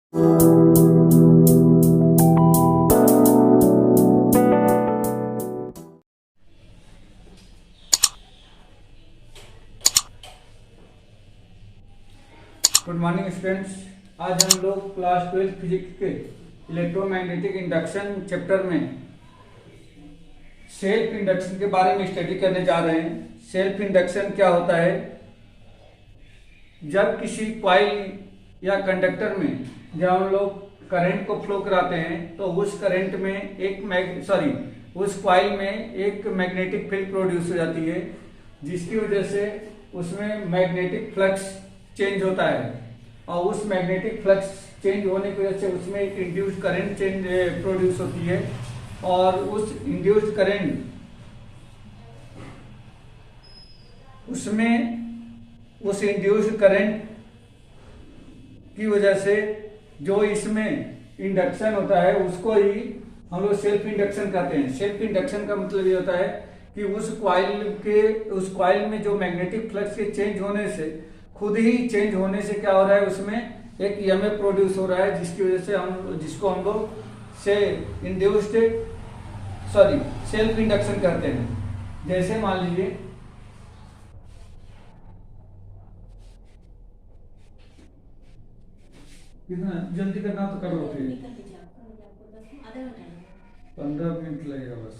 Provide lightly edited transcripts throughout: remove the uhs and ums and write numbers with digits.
Good morning students. आज हम लोग क्लास 12 फिजिक्स के इलेक्ट्रोमैग्नेटिक इंडक्शन चैप्टर में सेल्फ इंडक्शन के बारे में स्टडी करने जा रहे हैं। सेल्फ इंडक्शन क्या होता है? जब किसी कॉइल या कंडक्टर में जब हम लोग करंट को फ्लो कराते हैं तो उस करंट में उस कॉइल में एक मैग्नेटिक फील्ड प्रोड्यूस हो जाती है, जिसकी वजह से उसमें मैग्नेटिक फ्लक्स चेंज होता है और उस मैग्नेटिक फ्लक्स चेंज होने की वजह से उसमें एक इंड्यूस्ड करंट चेंज प्रोड्यूस होती है और उस इंड्यूस्ड करंट उस इंड्यूस्ड करंट की वजह से जो इसमें इंडक्शन होता है उसको ही हम लोग सेल्फ इंडक्शन कहते हैं। सेल्फ इंडक्शन का मतलब ये होता है कि उस कॉइल में जो मैग्नेटिक फ्लक्स के चेंज होने से खुद ही चेंज होने से क्या हो रहा है, उसमें एक ईएमएफ प्रोड्यूस हो रहा है, जिसकी वजह से जिसको हम लोग सेल्फ इंडक्शन कहते हैं। जैसे मान लीजिए कितना जल्दी करना तो कर लो, फिर 15 मिनट लगेगा बस।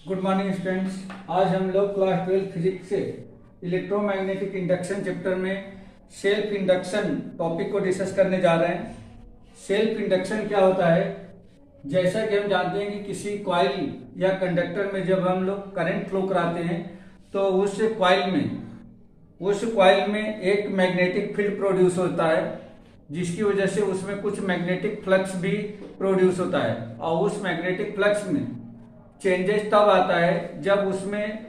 Good morning students. आज हम लोग क्लास 12 फिजिक्स से इलेक्ट्रोमैग्नेटिक इंडक्शन चैप्टर में सेल्फ इंडक्शन टॉपिक को डिस्कस करने जा रहे हैं। सेल्फ इंडक्शन क्या होता है? जैसा कि हम जानते हैं कि किसी कॉइल या कंडक्टर में जब हम लोग करंट फ्लो कराते हैं तो उस कॉइल में एक मैग्नेटिक फील्ड प्रोड्यूस होता है, जिसकी वजह से उसमें कुछ मैग्नेटिक फ्लक्स भी प्रोड्यूस होता है और उस मैग्नेटिक फ्लक्स में चेंजेस तब आता है जब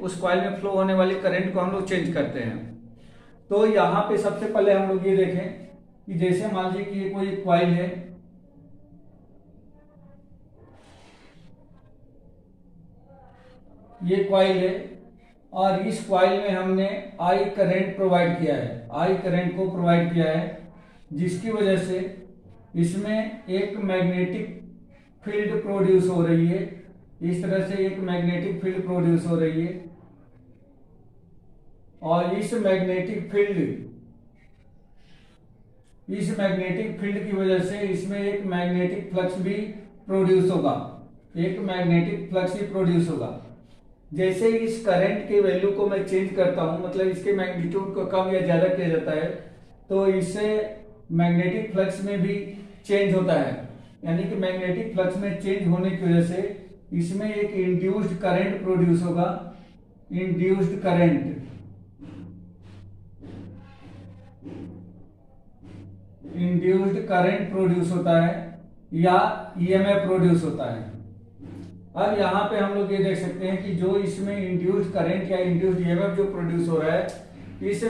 उस कॉइल में फ्लो होने वाली करंट को हम लोग चेंज करते हैं। तो यहाँ पे सबसे पहले हम लोग ये देखें कि जैसे मान लीजिए कि ये कोई कॉइल है, ये कॉइल है और इस कॉइल में हमने आई करंट प्रोवाइड किया है, आई करंट को प्रोवाइड किया है, जिसकी वजह से इसमें एक मैग्नेटिक फील्ड प्रोड्यूस हो रही है। इस तरह से एक मैग्नेटिक फील्ड प्रोड्यूस हो रही है और इस मैग्नेटिक फील्ड की वजह से इसमें एक मैग्नेटिक फ्लक्स भी प्रोड्यूस होगा, जैसे इस करंट के वैल्यू को मैं चेंज करता हूं, मतलब इसके मैग्नीट्यूड को कम या ज्यादा किया जाता है, तो इससे मैग्नेटिक फ्लक्स में भी चेंज होता है। यानी कि मैग्नेटिक फ्लक्स में चेंज होने की वजह से इसमें एक इंड्यूस्ड करंट प्रोड्यूस होगा, इंड्यूस्ड करंट प्रोड्यूस होता है या ईएमएफ प्रोड्यूस होता है। अब यहाँ पे हम लोग ये देख सकते हैं कि जो इसमें इंड्यूस्ड करंट या इंड्यूस्ड ईएमएफ जो प्रोड्यूस हो रहा है, इस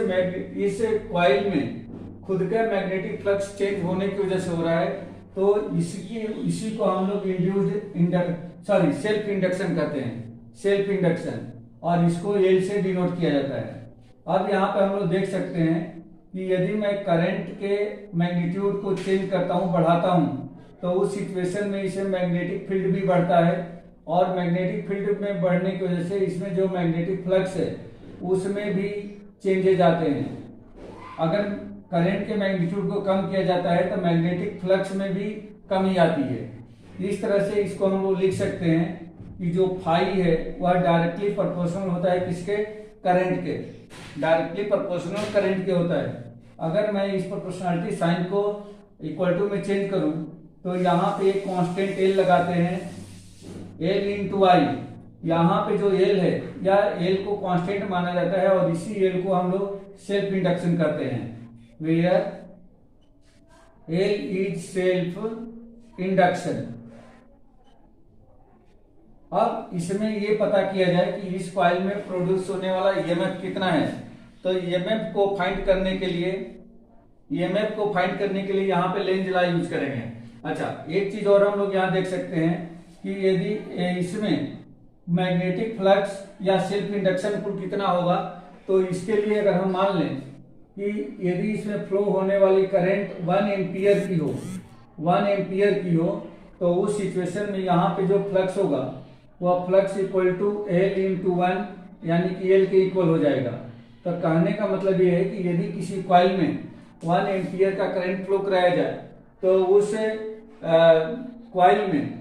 कॉइल में खुद का मैग्नेटिक फ्लक्स चेंज होने की वजह से हो रहा है, तो इसी को हम लोग सेल्फ इंडक्शन कहते हैं, सेल्फ इंडक्शन, और इसको एल से डिनोट किया जाता है। अब यहाँ पे हम लोग देख सकते हैं कि यदि मैं करंट के मैग्नीट्यूड को चेंज करता हूँ, बढ़ाता हूँ, तो उस सिचुएशन में इसमें मैग्नेटिक फील्ड भी बढ़ता है और मैग्नेटिक फील्ड में बढ़ने की वजह से इसमें जो मैग्नेटिक फ्लक्स है उसमें भी चेंजेज आते हैं। अगर करंट के मैग्नीट्यूड को कम किया जाता है तो मैग्नेटिक फ्लक्स में भी कमी आती है। इस तरह से इसको हम लोग लिख सकते हैं कि जो फाई है वह डायरेक्टली प्रोपोर्शनल होता है किसके? करंट के, डायरेक्टली प्रोपोर्शनल करंट के होता है। अगर मैं इस प्रोपोर्शनलिटी साइन को इक्वल टू में चेंज करूं तो यहाँ पे एक कांस्टेंट एल लगाते हैं, एल इंटू आई। यहाँ पे जो एल है या एल को कांस्टेंट माना जाता है और इसी एल को हम लोग सेल्फ इंडक्शन करते हैं, where L is self induction. अब इसमें ये पता किया जाए कि इस कॉइल में प्रोड्यूस होने वाला ईएमएफ कितना है। तो ईएमएफ को फाइंड करने के लिए यहाँ पे लेंज लॉ यूज करेंगे। अच्छा, एक चीज और हम लोग यहाँ देख सकते हैं कि यदि इसमें मैग्नेटिक फ्लक्स या सेल्फ इंडक्शन पुल कितना होगा, तो इसके लिए अगर हम मान लें कि यदि इसमें फ्लो होने वाली करंट 1 एम्पियर की हो, तो उस सिचुएशन में यहाँ पे जो फ्लक्स होगा वह flux equal to L into 1, यानी कि L के इक्वल हो जाएगा। तो कहने का मतलब ये है कि यदि किसी कॉइल में 1 एम्पियर का करंट फ्लो कराया जाए, तो उस कॉइल में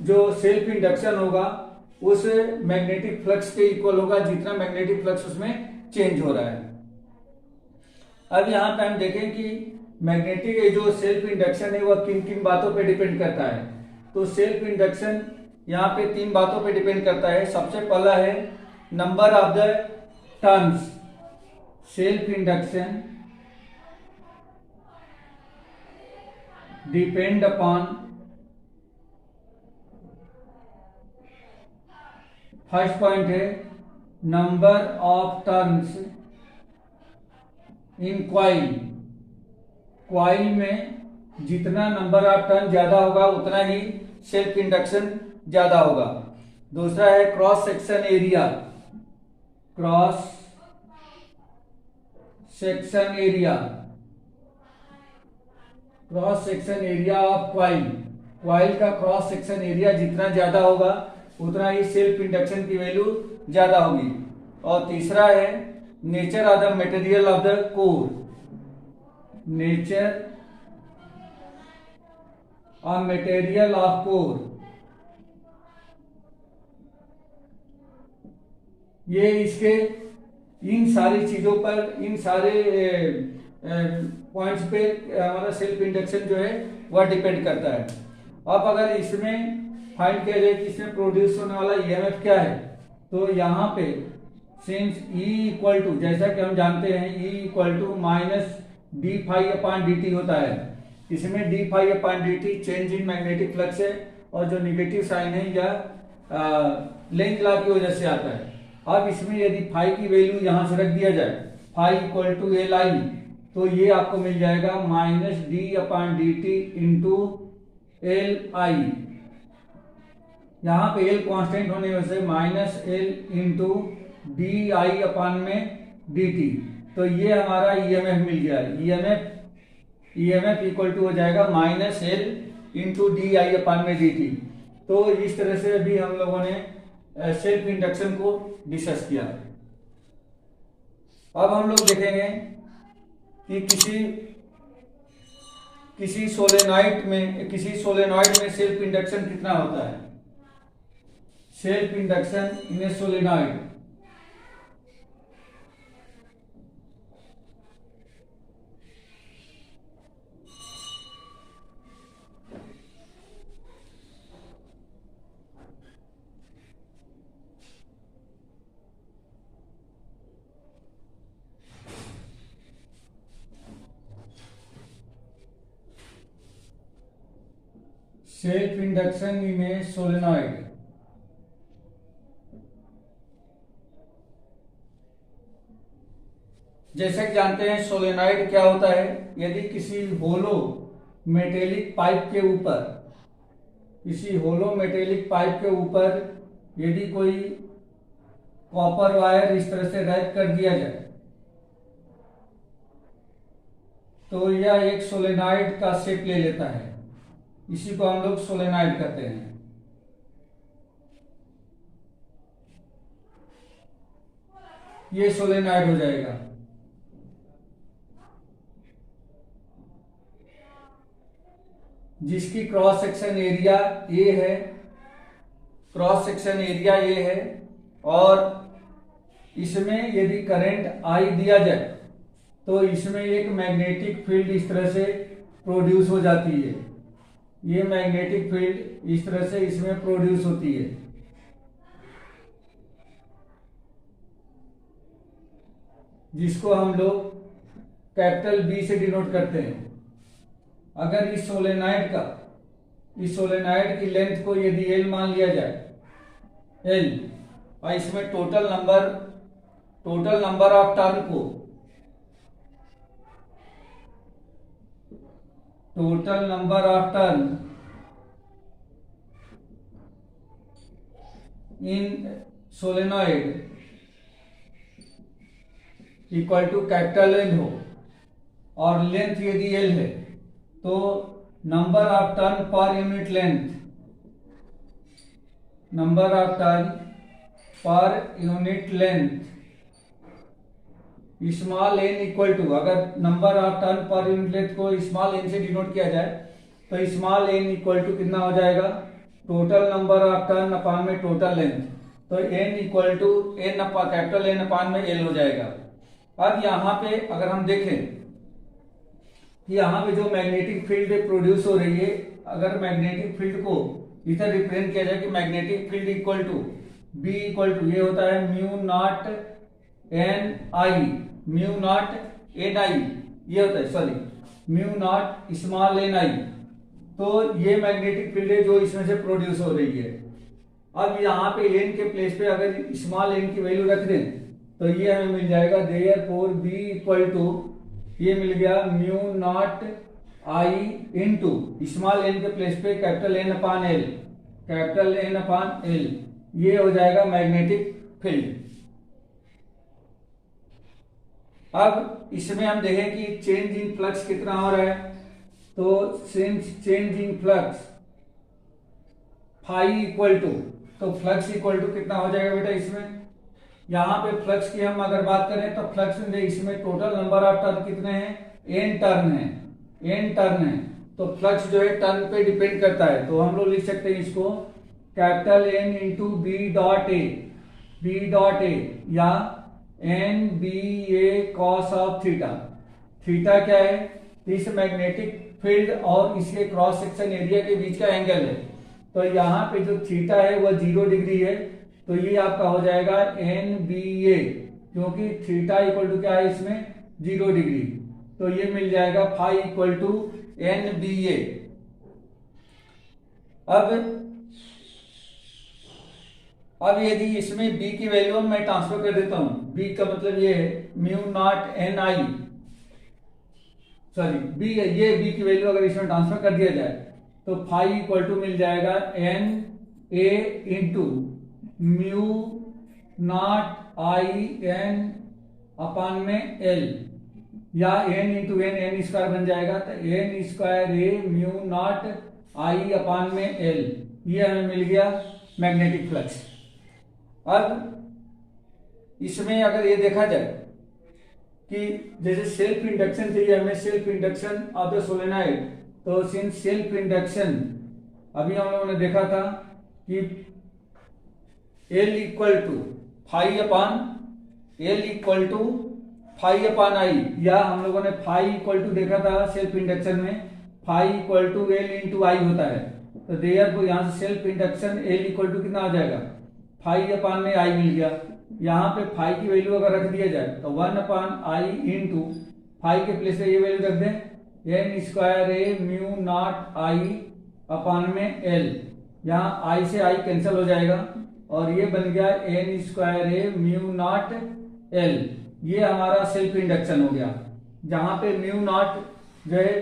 जो सेल्फ इंडक्शन होगा उस मैग्नेटिक फ्लक्स के इक्वल होगा, जितना मैग्नेटिक फ्लक्स उसमें चेंज हो रहा है। अब यहाँ पे हम देखें कि मैग्नेटिक जो सेल्फ इंडक्शन है वह किन किन बातों पे डिपेंड करता है। तो सेल्फ इंडक्शन यहाँ पे 3 बातों पे डिपेंड करता है। सबसे पहला है number of the turns. Self induction depend upon first point है number of turns in coil. Coil में जितना नंबर ऑफ टर्न ज्यादा होगा उतना ही सेल्फ इंडक्शन ज्यादा होगा। दूसरा है cross section area. Cross section area of coil. Coil का क्रॉस सेक्शन एरिया जितना ज्यादा होगा उतना ही सेल्फ इंडक्शन की वैल्यू ज्यादा होगी। और तीसरा है nature of the material of the core. Nature और मटेरियल ऑफ कोर, ये इसके इन सारी चीजों पर, इन सारे पॉइंट्स पे हमारा सेल्फ इंडक्शन जो है वह डिपेंड करता है। अब अगर इसमें फाइंड किया जाए कि इसमें प्रोड्यूस होने वाला ईएमएफ क्या है, तो यहाँ पे सिंस E इक्वल टू, जैसा कि हम जानते हैं E equal to minus d phi upon d t होता है। इसमें d phi upon d t change in magnetic flux है, और जो निगेटिव साइन है या लेंज लॉ की वजह से आता है। अब इसमें यदि फाई की वैल्यू यहां से रख दिया जाए, phi equal to L I, तो ये आपको मिल जाएगा minus d upon d t into L I. यहाँ पे एल कांस्टेंट होने वजह से minus L into d I upon में डी टी। तो ये हमारा ईएमएफ मिल गया। ईएमएफ इक्वल टू हो जाएगा minus L into d I upon में डी टी। तो इस तरह से भी हम लोगों ने सेल्फ इंडक्शन को डिस्कस किया। अब हम लोग देखेंगे कि किसी सोलेनॉइड में सेल्फ इंडक्शन कितना होता है। सेल्फ इंडक्शन इन ए सोलेनॉइड। सेल्फ इंडक्शन इन ए सोलेनॉइड। जैसे कि जानते हैं सोलेनॉइड क्या होता है। यदि किसी होलो मेटेलिक पाइप के ऊपर यदि कोई कॉपर वायर इस तरह से रैप कर दिया जाए, तो यह एक सोलेनॉइड का शेप ले लेता है। इसी को हम लोग सोलेनॉइड कहते हैं। ये सोलेनॉइड हो जाएगा। जिसकी क्रॉस सेक्शन एरिया ए है, और इसमें यदि करंट आई दिया जाए तो इसमें एक मैग्नेटिक फील्ड इस तरह से प्रोड्यूस हो जाती है। ये मैग्नेटिक फील्ड इस तरह से इसमें प्रोड्यूस होती है। जिसको हम लोग कैपिटल बी से डिनोट करते हैं। अगर इस सोलेनॉइड की लेंथ को यदि एल मान लिया जाए, एल, और इसमें टोटल नंबर ऑफ टर्न को, total number of turn in solenoid equal to capital L हो और लेंथ यदि एल है तो number of turn per unit length, number of turn per unit length small N equal to, अगर number of turn per unit length को small N से denote किया जाए तो स्मॉल एन इक्वल टू कितना हो जाएगा, टोटल नंबर ऑफ टर्न अपान में टोटल लेंथ, तो एन इक्वल टू एन अपा कैपिटल एन अपान में एल हो जाएगा। अब यहाँ पे अगर हम देखें कि यहाँ पे जो मैग्नेटिक फील्ड प्रोड्यूस हो रही है, अगर मैग्नेटिक फील्ड को इधर रिप्रेजेंट किया जाए कि magnetic field equal to B equal to ये होता है mu naught N I, mu naught N I ये होता है, sorry mu naught small N I, तो ये मैग्नेटिक फील्ड है जो इसमें से प्रोड्यूस हो रही है। अब यहाँ पे एन के प्लेस पे अगर स्मॉल एन की वैल्यू रख दें तो ये हमें मिल जाएगा देयरफॉर बी इक्वल टू, ये मिल गया mu naught I into small n के प्लेस पे capital N upon L, capital N upon L, ये हो जाएगा मैग्नेटिक फील्ड। अब इसमें हम देखें कि चेंज इन फ्लक्स कितना हो रहा है, तो change in flux phi equal to, तो फ्लक्स इक्वल टू कितना हो जाएगा बेटा, इसमें यहाँ पे फ्लक्स की हम अगर बात करें तो फ्लक्स में इसमें टोटल नंबर ऑफ टर्न कितने हैं, एन टर्न है, एन टर्न है, तो फ्लक्स जो है टर्न पे डिपेंड करता है, तो हम लोग लिख सकते हैं इसको capital N into B dot A, B dot A या N B A cos of theta. Theta क्या है, इस मैग्नेटिक फील्ड और इसके क्रॉस सेक्शन एरिया के बीच का एंगल है, तो यहाँ पे जो थीटा है वह 0 डिग्री है, तो ये आपका हो जाएगा एन बी ए, क्योंकि थीटा इक्वल टू क्या है इसमें 0 डिग्री, तो ये मिल जाएगा phi equal to N B A. अब यदि इसमें b की वैल्यू मैं ट्रांसफर कर देता हूं, b का मतलब ये है म्यू नॉट एन आई, सॉरी b, ये b की वैल्यू अगर इसमें ट्रांसफर कर दिया जाए तो फाई इक्वल टू मिल जाएगा N A into mu naught I N upon में एल, या N into N, N square बन जाएगा, तो N square A mu naught I upon में एल, ये हमें मिल गया मैग्नेटिक फ्लक्स। अब इसमें अगर ये देखा जाए कि जैसे सेल्फ इंडक्शन चाहिए हमें, self induction of the solenoid, तो सिंस सेल्फ इंडक्शन अभी हम लोगों ने देखा था कि L equal to phi upon, L equal to phi upon I, या हम लोगों ने फाई इक्वल टू देखा था सेल्फ इंडक्शन में, phi equal to L into I होता है, तो देयरफॉर यहाँ से self induction L equal to कितना आ जाएगा, फाई अपान में आई मिल गया। यहाँ पे फाई की वैल्यू अगर रख दिया जाए तो 1 अपान आई इंटू फाई के प्लेस पे ये वैल्यू रख दें, N square A mu naught I upon में एल, यहाँ आई से आई कैंसिल हो जाएगा और ये बन गया N square A mu naught L, ये हमारा सेल्फ इंडक्शन हो गया, जहां पे म्यू नॉट जो है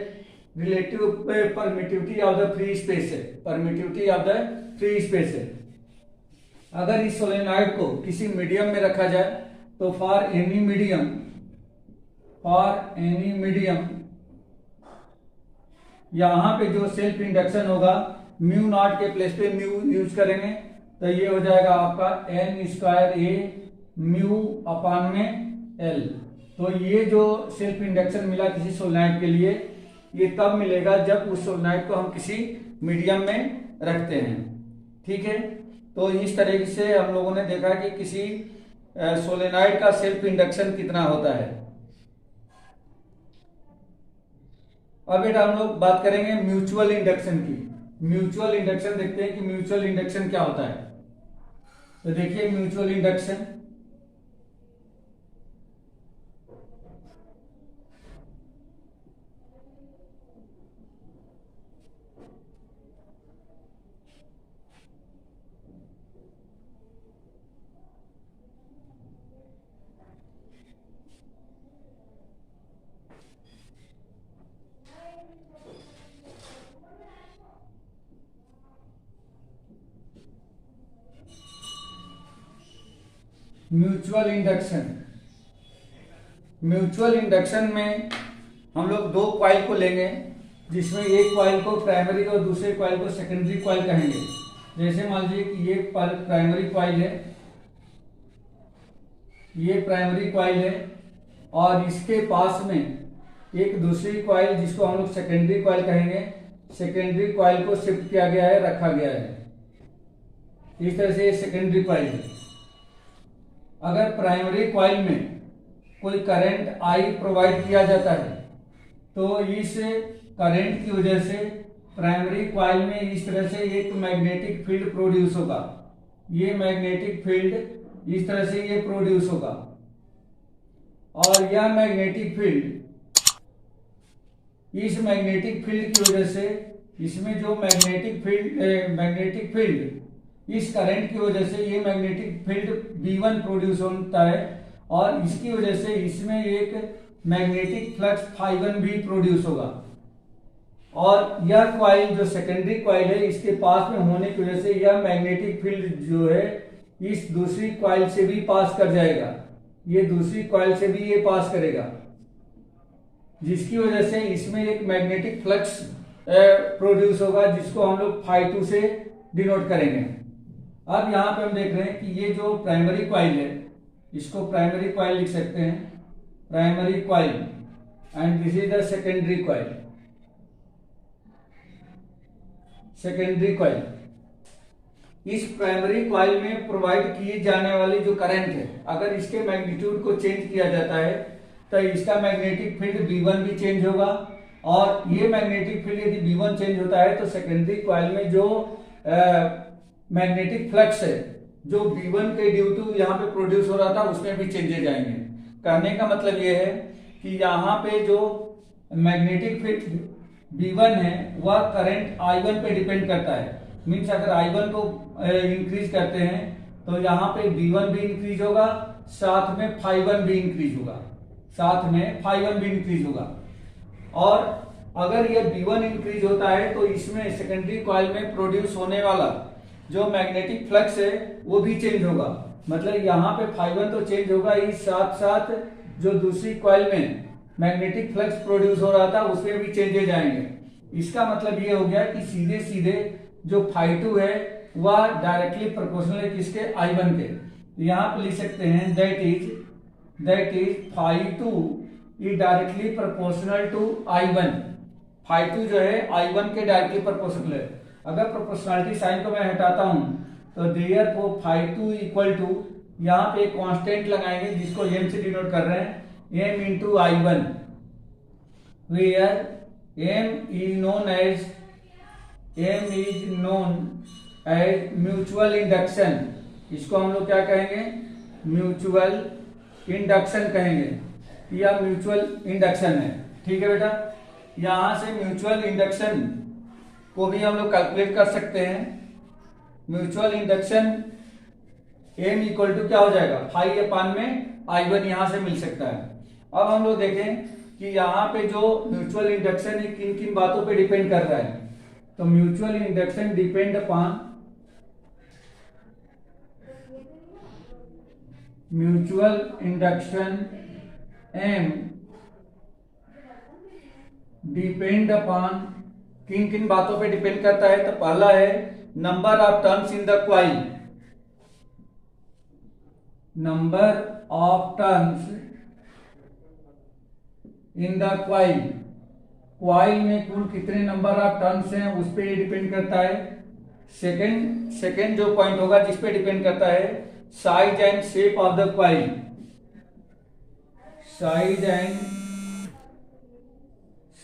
relative permittivity of the free space है, permittivity of the free space है। अगर इस सोलेनॉइड को किसी मीडियम में रखा जाए तो for any medium, for any medium यहां पे जो सेल्फ इंडक्शन होगा म्यू नॉट के प्लेस पे म्यू यूज करेंगे, तो ये हो जाएगा आपका एन स्क्वायर ए म्यू अपान में एल। तो ये जो सेल्फ इंडक्शन मिला किसी सोलेनॉइड के लिए, ये तब मिलेगा जब उस सोलेनॉइड को हम किसी मीडियम में रखते हैं। ठीक है, तो इस तरीके से हम लोगों ने देखा कि किसी सोलेनॉइड का सेल्फ इंडक्शन कितना होता है। अब बेटा हम लोग बात करेंगे म्यूचुअल इंडक्शन की। म्यूचुअल इंडक्शन देखते हैं कि म्यूचुअल इंडक्शन क्या होता है। तो देखिए mutual induction, mutual induction. Mutual induction में हम लोग दो कॉइल को लेंगे, जिसमें एक कॉइल को प्राइमरी और दूसरे कॉइल को सेकेंडरी कॉइल कहेंगे। जैसे मान लीजिए कि ये प्राइमरी कॉइल है, ये प्राइमरी कॉइल है, और इसके पास में एक दूसरी कॉइल जिसको हम लोग सेकेंडरी कॉइल कहेंगे। सेकेंडरी कॉइल को शिफ्ट किया गया है, रखा गया है। इस तरह से ये सेकेंडरी कॉइल है। अगर प्राइमरी कॉइल में कोई करंट आई प्रोवाइड किया जाता है तो इस करंट की वजह से प्राइमरी कॉइल में इस तरह से एक मैग्नेटिक फील्ड प्रोड्यूस होगा। ये मैग्नेटिक फील्ड इस तरह से ये प्रोड्यूस होगा, और यह मैग्नेटिक फील्ड, इस मैग्नेटिक फील्ड की वजह से इसमें जो मैग्नेटिक फील्ड इस करंट की वजह से ये मैग्नेटिक फील्ड V1 प्रोड्यूस होता है, और इसकी वजह से इसमें एक मैग्नेटिक फ्लक्स Φ1 भी प्रोड्यूस होगा। और यह कॉइल जो सेकेंडरी कॉइल है, इसके पास में होने की वजह से यह मैग्नेटिक फील्ड जो है इस दूसरी कॉइल से भी पास कर जाएगा। ये दूसरी कॉइल से भी ये पास करेगा, जिसकी वजह से इसमें एक मैग्नेटिक फ्लक्स प्रोड्यूस होगा, जिसको हम लोग Φ2 से डिनोट करेंगे। अब यहाँ पे हम देख रहे हैं कि ये जो प्राइमरी कॉइल है, इसको प्राइमरी कॉइल लिख सकते हैं, primary coil, and this is the secondary coil. Secondary coil, इस प्राइमरी कॉइल में प्रोवाइड किए जाने वाली जो करंट है, अगर इसके मैग्नीट्यूड को चेंज किया जाता है तो इसका मैग्नेटिक फील्ड V1 भी चेंज होगा, और ये मैग्नेटिक फील्ड यदि V1 चेंज होता है तो सेकेंडरी कॉइल में जो मैग्नेटिक फ्लक्स है जो V1 के ड्यू टू यहाँ पे प्रोड्यूस हो रहा था उसमें भी चेंजेस आएंगे। कहने का मतलब ये है कि यहाँ पे जो मैग्नेटिक फील्ड V1 है वह करंट I1 पे डिपेंड करता है। मीन्स अगर I1 को इंक्रीज करते हैं तो यहाँ पे V1 भी इंक्रीज होगा, साथ में Φ1 भी इंक्रीज होगा, साथ में Φ1 भी इंक्रीज होगा। और अगर ये V1 इंक्रीज होता है तो इसमें सेकेंडरी कॉइल में प्रोड्यूस होने वाला जो मैग्नेटिक फ्लक्स है वो भी चेंज होगा। मतलब यहाँ पे Φ1 तो चेंज होगा ही, साथ साथ जो दूसरी कॉइल में मैग्नेटिक फ्लक्स प्रोड्यूस हो रहा था उसमें भी चेंजेज आएंगे। इसका मतलब ये हो गया कि सीधे सीधे जो Φ2 है वह डायरेक्टली प्रोपोर्शनल है किसके, I1 के। यहाँ पे लिख सकते हैं that is Φ2 is directly proportional to I1। Φ2 जो है I1 के डायरेक्टली प्रोपोर्शनल है। अगर प्रोपोर्शनलिटी साइन को मैं हटाता हूं तो देयरफॉर Φ2 इक्वल टू, यहाँ पे एक कांस्टेंट लगाएंगे जिसको m से डिनोट कर रहे हैं, m into I1, where m is known as mutual induction. इसको हम लोग क्या कहेंगे, म्यूचुअल इंडक्शन कहेंगे, या म्यूचुअल इंडक्शन है। ठीक है बेटा, यहां से म्यूचुअल इंडक्शन को भी हम लोग कैलकुलेट कर सकते हैं। Mutual induction m equal to क्या हो जाएगा, Φ में I1 यहां से मिल सकता है। अब हम लोग देखें कि यहाँ पे जो म्यूचुअल इंडक्शन है किन किन बातों पे डिपेंड कर रहा है। तो mutual induction depend upon, mutual induction M depend upon किन किन बातों पे डिपेंड करता है। तो पहला है number of turns in the coil, number of turns in the coil, coil में कुल कितने नंबर ऑफ टर्न्स हैं उस पे डिपेंड करता है। सेकंड जो पॉइंट होगा जिस पे डिपेंड करता है, size and shape of the coil, size and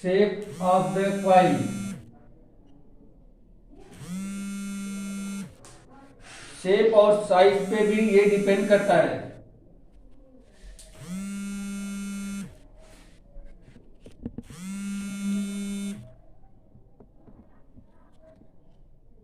shape of the coil, shape और साइज पे भी ये डिपेंड करता है।